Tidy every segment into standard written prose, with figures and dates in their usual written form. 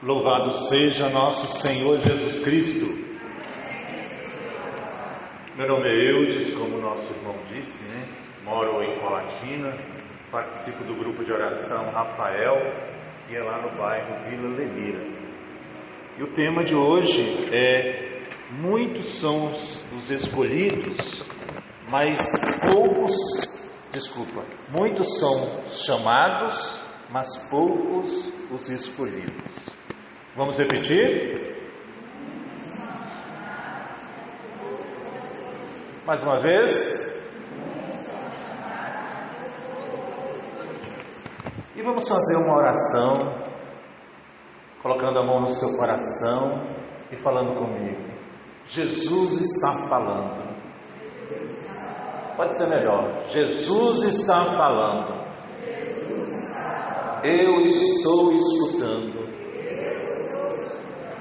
Louvado seja nosso Senhor Jesus Cristo. Meu nome é Eudes, como nosso irmão disse, Moro em Colatina, participo do grupo de oração Rafael, que é lá no bairro Vila Lemira. E o tema de hoje é: muitos são os escolhidos, mas muitos são chamados, mas poucos os escolhidos. Vamos repetir? Mais uma vez. E vamos fazer uma oração, colocando a mão no seu coração e falando comigo. Jesus está falando. Pode ser melhor. Jesus está falando. Eu estou escutando.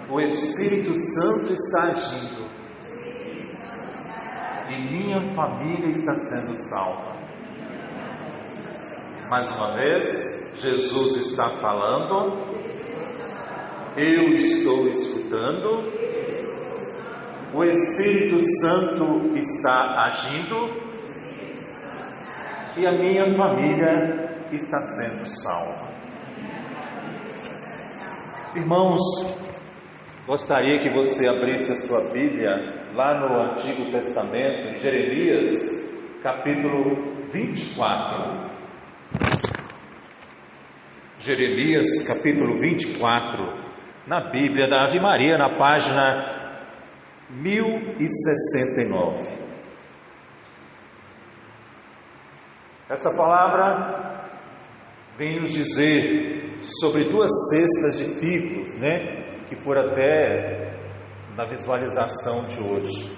O Espírito Santo está agindo. E minha família está sendo salva. Mais uma vez, Jesus está falando. Eu estou escutando. O Espírito Santo está agindo. E a minha família está sendo salva. Irmãos, gostaria que você abrisse a sua Bíblia lá no Antigo Testamento, em Jeremias, capítulo 24. Jeremias, capítulo 24, na Bíblia da Ave Maria, na página 1069. Essa palavra vem nos dizer sobre duas cestas de figos, que foram até na visualização de hoje.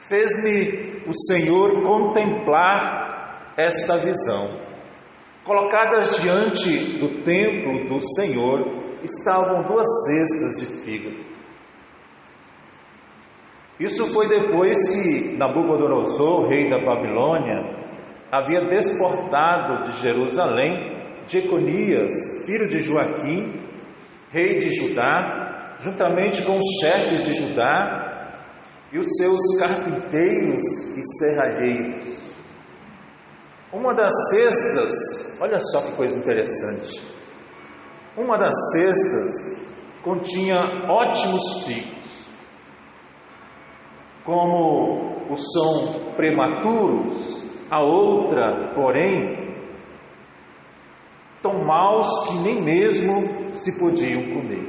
Fez-me o Senhor contemplar esta visão. Colocadas diante do templo do Senhor estavam duas cestas de figos. Isso foi depois que Nabucodonosor, rei da Babilônia, havia deportado de Jerusalém Jeconias, filho de Joaquim, rei de Judá, juntamente com os chefes de Judá e os seus carpinteiros e serralheiros. Uma das cestas, olha só que coisa interessante, uma das cestas continha ótimos figos, como os são prematuros, a outra, porém, tão maus que nem mesmo se podiam comer.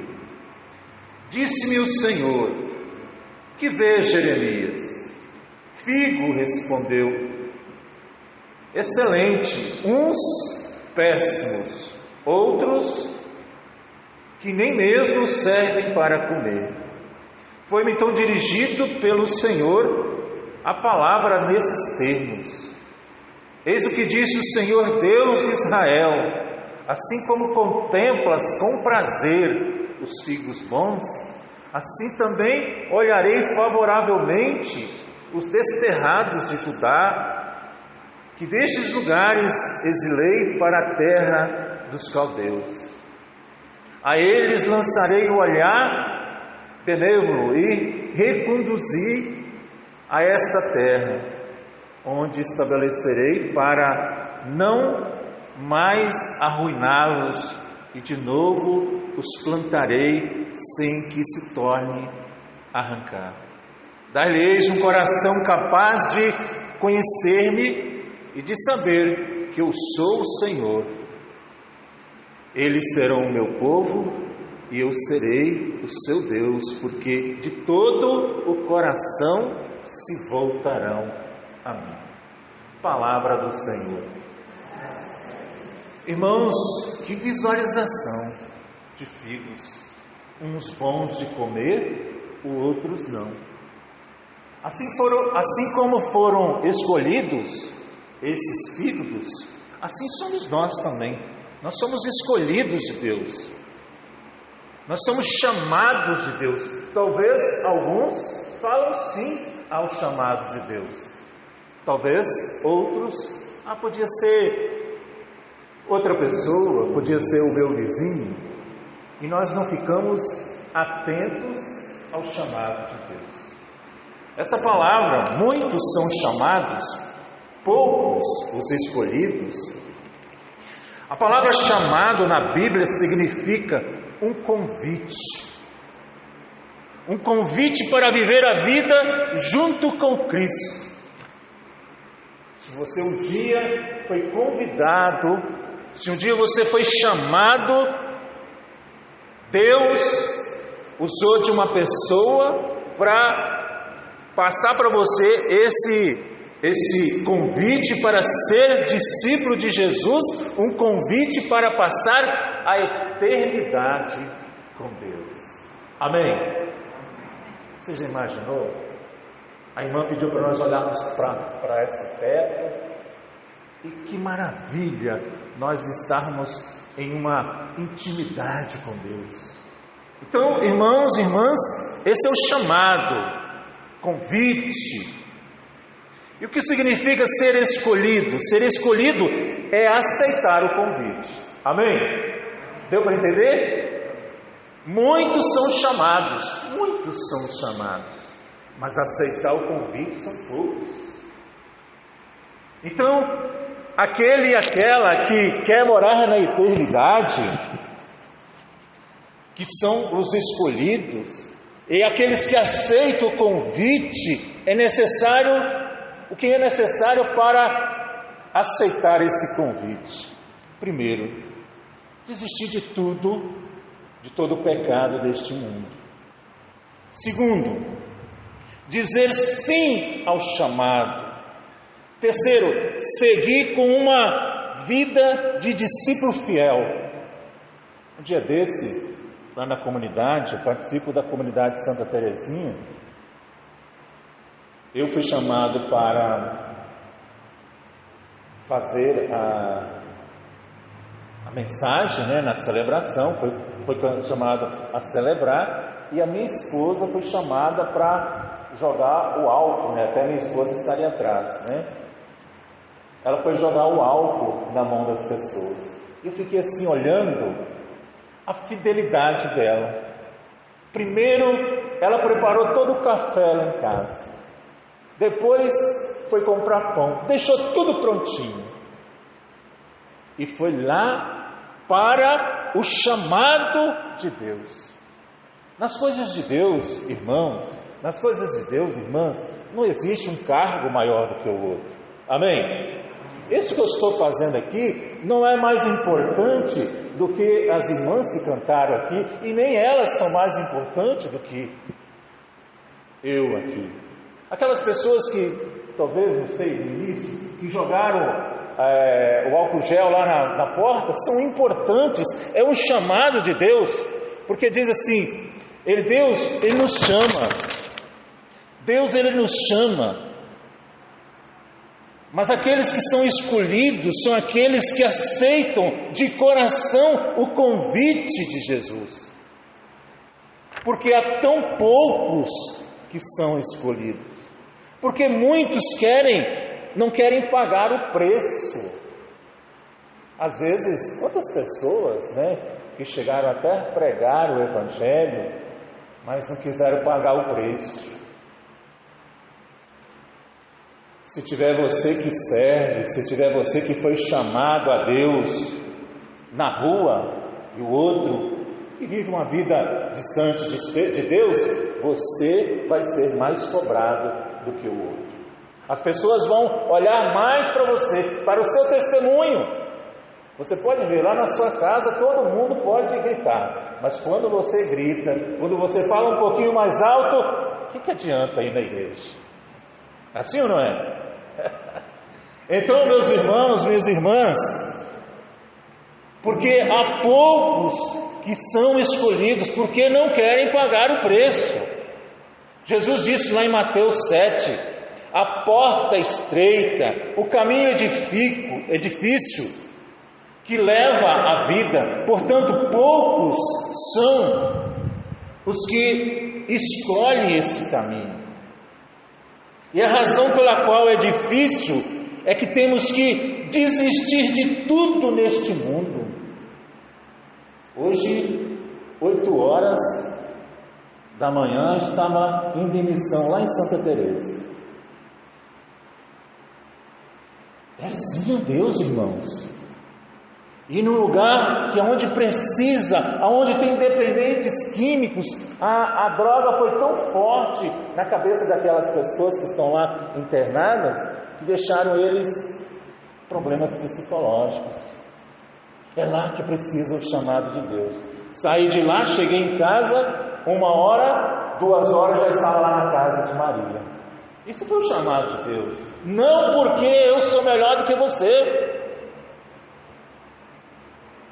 Disse-me o Senhor: que vês, Jeremias? Figo, respondeu. Excelente, uns péssimos, outros que nem mesmo servem para comer. Foi-me então dirigido pelo Senhor a palavra nesses termos: eis o que disse o Senhor Deus de Israel: assim como contemplas com prazer os figos bons, assim também olharei favoravelmente os desterrados de Judá, que destes lugares exilei para a terra dos caldeus. A eles lançarei o olhar benévolo e reconduzi a esta terra, onde estabelecerei para não mais arruiná-los, e de novo os plantarei sem que se torne a arrancar. Dar-lhes um coração capaz de conhecer-me e de saber que eu sou o Senhor. Eles serão o meu povo e eu serei o seu Deus, porque de todo o coração se voltarão a mim. Palavra do Senhor. Irmãos, que visualização de figos, uns bons de comer, outros não. Assim como foram escolhidos esses figos, assim somos nós também. Nós somos escolhidos de Deus. Nós somos chamados de Deus. Talvez alguns falam sim ao chamado de Deus. Talvez outros, podia ser outra pessoa, podia ser o meu vizinho. e nós não ficamos atentos ao chamado de Deus. Essa palavra, muitos são chamados, poucos os escolhidos. A palavra chamado na Bíblia significa um convite. Um convite para viver a vida junto com Cristo. Se você um dia foi convidado, se um dia você foi chamado, Deus usou de uma pessoa para passar para você esse convite para ser discípulo de Jesus, um convite para passar a eternidade com Deus. Amém? Você já imaginou? A irmã pediu para nós olharmos para esse teto, e que maravilha nós estarmos em uma intimidade com Deus. Então, irmãos e irmãs, esse é o chamado, convite. E o que significa ser escolhido? Ser escolhido é aceitar o convite. Amém? Deu para entender? Muitos são chamados, mas aceitar o convite são poucos. Então, aquele e aquela que quer morar na eternidade, que são os escolhidos, e aqueles que aceitam o convite, o que é necessário para aceitar esse convite? Primeiro, desistir de tudo, de todo o pecado deste mundo. Segundo, dizer sim ao chamado. Terceiro, seguir com uma vida de discípulo fiel. Um dia desse, lá na comunidade, eu participo da comunidade Santa Teresinha, eu fui chamado para fazer a mensagem, na celebração, foi chamado a celebrar, e a minha esposa foi chamada para jogar o álcool, até minha esposa estaria atrás, Ela foi jogar o álcool na mão das pessoas. Eu fiquei assim olhando a fidelidade dela. Primeiro, ela preparou todo o café lá em casa. Depois foi comprar pão, deixou tudo prontinho. E foi lá para o chamado de Deus. Nas coisas de Deus, irmãos, nas coisas de Deus, irmãs, não existe um cargo maior do que o outro. Amém? Isso que eu estou fazendo aqui não é mais importante do que as irmãs que cantaram aqui, e nem elas são mais importantes do que eu aqui. Aquelas pessoas que, talvez, não sei, no início, que jogaram o álcool gel lá na porta, são importantes, é um chamado de Deus, porque diz assim, Deus, Ele nos chama, Deus, Ele nos chama. Mas aqueles que são escolhidos são aqueles que aceitam de coração o convite de Jesus. Porque há tão poucos que são escolhidos. Porque muitos não querem pagar o preço. Às vezes, quantas pessoas, que chegaram até a pregar o Evangelho, mas não quiseram pagar o preço. Se tiver você que serve, se tiver você que foi chamado a Deus na rua, e o outro que vive uma vida distante de Deus, você vai ser mais cobrado do que o outro. As pessoas vão olhar mais para você, para o seu testemunho. Você pode ver lá na sua casa, todo mundo pode gritar, mas quando você grita, quando você fala um pouquinho mais alto, o que adianta ir na igreja? Assim ou não é? Então, meus irmãos, minhas irmãs, porque há poucos que são escolhidos porque não querem pagar o preço. Jesus disse lá em Mateus 7, a porta estreita, o caminho é difícil, que leva à vida, portanto poucos são os que escolhem esse caminho. E a razão pela qual é difícil é que temos que desistir de tudo neste mundo. Hoje 8h da manhã, estava indo em missão lá em Santa Teresa. É sim a Deus, irmãos. E no lugar que onde precisa, aonde tem dependentes químicos, a droga foi tão forte na cabeça daquelas pessoas que estão lá internadas, que deixaram eles problemas psicológicos. É lá que precisa o chamado de Deus. Saí de lá, cheguei em casa, 1h, 2h já estava lá na casa de Maria. Isso foi o chamado de Deus. Não porque eu sou melhor do que você.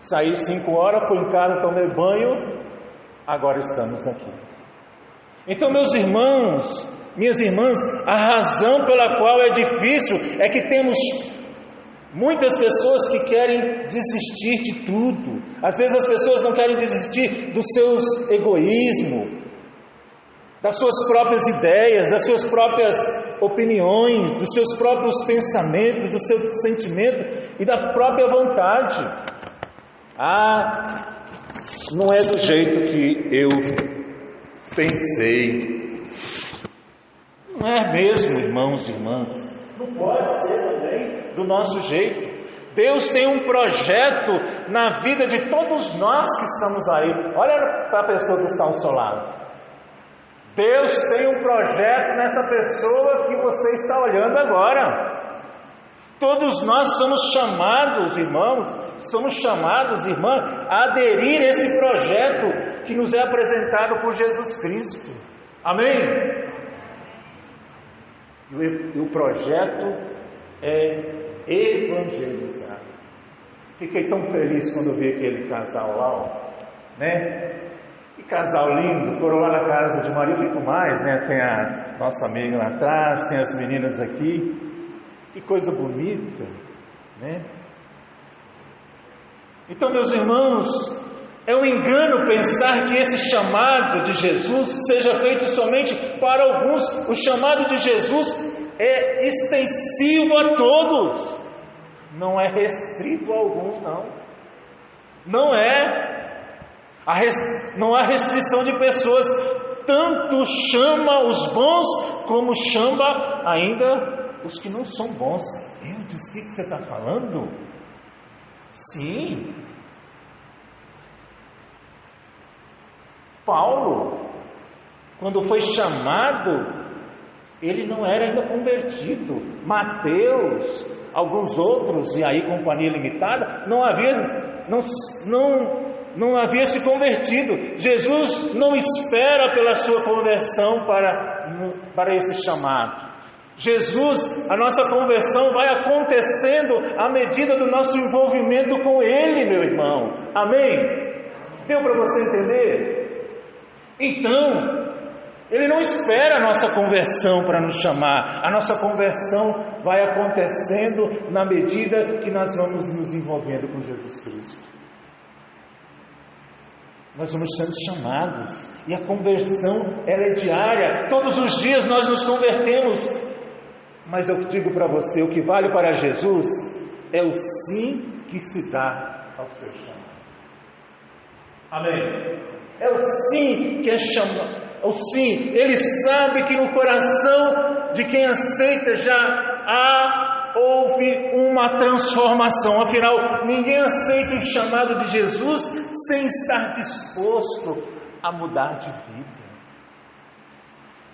Saí 5h, fui em casa, tomei banho, agora estamos aqui. Então, meus irmãos, minhas irmãs, a razão pela qual é difícil é que temos muitas pessoas que querem desistir de tudo. Às vezes as pessoas não querem desistir dos seus egoísmos, das suas próprias ideias, das suas próprias opiniões, dos seus próprios pensamentos, do seu sentimento e da própria vontade. Não é do jeito que eu pensei. Não é mesmo, irmãos e irmãs. Não pode ser também do nosso jeito. Deus tem um projeto na vida de todos nós que estamos aí. Olha para a pessoa que está ao seu lado. Deus tem um projeto nessa pessoa que você está olhando agora. Todos nós somos chamados, irmãos, somos chamados, irmã, a aderir a esse projeto que nos é apresentado por Jesus Cristo. Amém? E o projeto é evangelizar. Fiquei tão feliz quando vi aquele casal lá, né? Que casal lindo, foram lá na casa de Maria, fico mais, né? Tem a nossa amiga lá atrás, tem as meninas aqui. Que coisa bonita, né? Então, meus irmãos, é um engano pensar que esse chamado de Jesus seja feito somente para alguns. O chamado de Jesus é extensivo a todos, não é restrito a alguns, não. Não é. Não há restrição de pessoas. Tanto chama os bons, como chama ainda os que não são bons. Eu disse, o que você está falando? Sim. Paulo, quando foi chamado, ele não era ainda convertido. Mateus, alguns outros, e aí Companhia Limitada, não havia se convertido. Jesus não espera pela sua conversão para esse chamado. Jesus, a nossa conversão vai acontecendo à medida do nosso envolvimento com Ele, meu irmão. Amém? Deu para você entender? Então, Ele não espera a nossa conversão para nos chamar. A nossa conversão vai acontecendo na medida que nós vamos nos envolvendo com Jesus Cristo. Nós vamos sendo chamados. E a conversão, ela é diária. Todos os dias nós nos convertemos. Mas eu digo para você, o que vale para Jesus é o sim que se dá ao seu chamado. Amém? É o sim que é chamado. O sim, Ele sabe que no coração de quem aceita já houve uma transformação. Afinal, ninguém aceita o chamado de Jesus sem estar disposto a mudar de vida.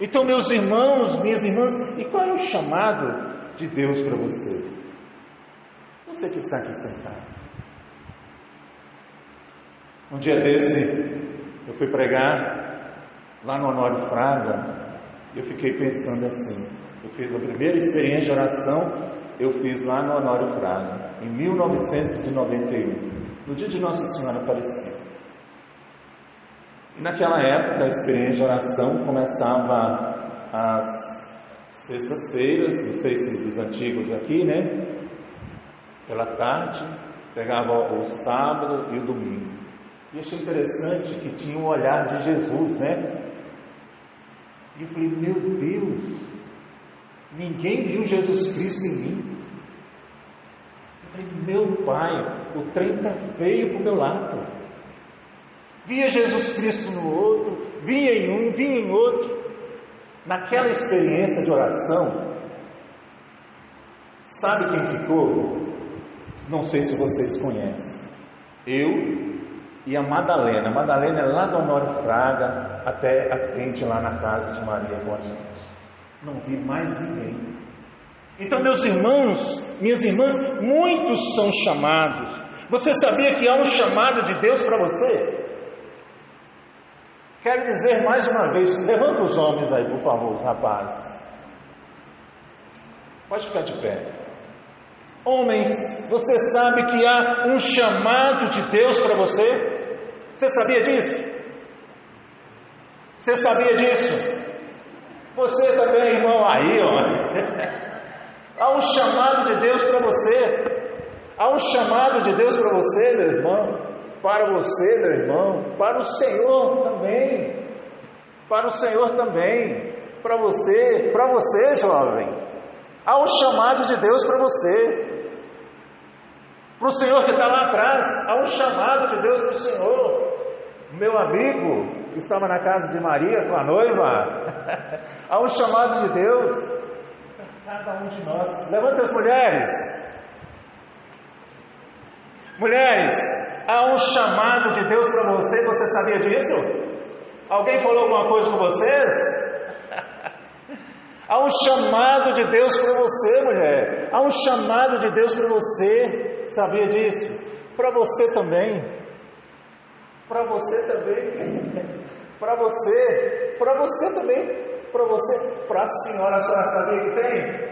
Então, meus irmãos, minhas irmãs, e qual é o chamado de Deus para você? Você que está aqui sentado. Um dia desse, eu fui pregar lá no Honório Fraga, e eu fiquei pensando assim, eu fiz a primeira experiência de oração, eu fiz lá no Honório Fraga, em 1991, no dia de Nossa Senhora Aparecida. E naquela época, a experiência de oração começava às sextas-feiras, não sei se dos antigos aqui, né? Pela tarde, pegava o sábado e o domingo. E achei interessante que tinha o olhar de Jesus, né? E eu falei, meu Deus, ninguém viu Jesus Cristo em mim. Eu falei, meu Pai, o trem está feio para o meu lado. via Jesus Cristo no outro, via em um, via em outro. Naquela experiência de oração, sabe quem ficou? Não sei se vocês conhecem. Eu e a Madalena. A Madalena é lá do Honório Fraga, até atende lá na casa de Maria com a gente. Não vi mais ninguém. Então, meus irmãos, minhas irmãs, muitos são chamados. Você sabia que há um chamado de Deus para você? Quero dizer mais uma vez, levanta os homens aí, por favor, os rapazes. Pode ficar de pé. Homens, você sabe que há um chamado de Deus para você? Você sabia disso? Você sabia disso? Você também, irmão, aí, ó. Há um chamado de Deus para você. Há um chamado de Deus para você, meu irmão. Para você, meu irmão. Para o Senhor também. Para o Senhor também. Para você, jovem. Há um chamado de Deus para você. Para o Senhor que está lá atrás, há um chamado de Deus para o Senhor. Meu amigo que estava na casa de Maria com a noiva, há um chamado de Deus para cada um de nós. Levanta as mulheres. Mulheres, há um chamado de Deus para você. Você sabia disso? Alguém falou alguma coisa com vocês? Há um chamado de Deus para você, mulher. Há um chamado de Deus para você. Sabia disso? Para você também. Para você também. Para você. Para você também. Para você. Para a senhora sabia que tem?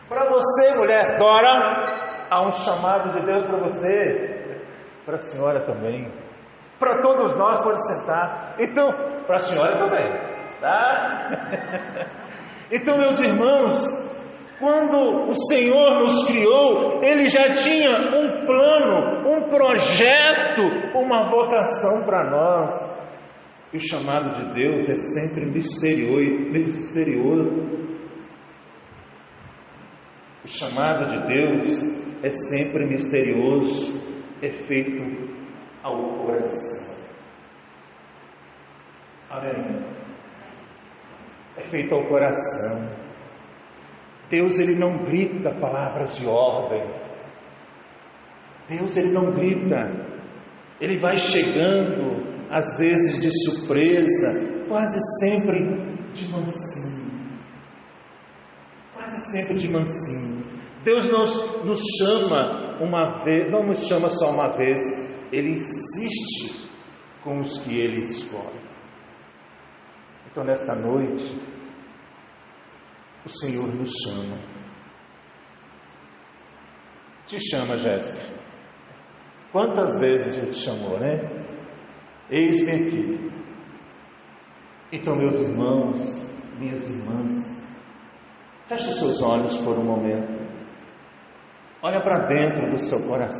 Para você, mulher. Dora, há um chamado de Deus para você. Para a senhora também. Para todos nós, pode sentar. Então, para a senhora também. Tá? Então, meus irmãos, quando o Senhor nos criou, Ele já tinha um plano, um projeto, uma vocação para nós. E o chamado de Deus é sempre misterioso. O chamado de Deus é sempre misterioso, é feito ao coração. Amém? É feito ao coração. Deus, Ele não grita palavras de ordem. Deus, Ele não grita. Ele vai chegando, às vezes de surpresa, quase sempre de mansinho. Quase sempre de mansinho. Deus nos chama uma vez, não nos chama só uma vez, Ele insiste com os que Ele escolhe. Então, nesta noite, o Senhor nos chama. Te chama, Jéssica. Quantas vezes Ele te chamou, né? Eis-me aqui. Então, meus irmãos, minhas irmãs, feche os seus olhos por um momento. Olha para dentro do seu coração.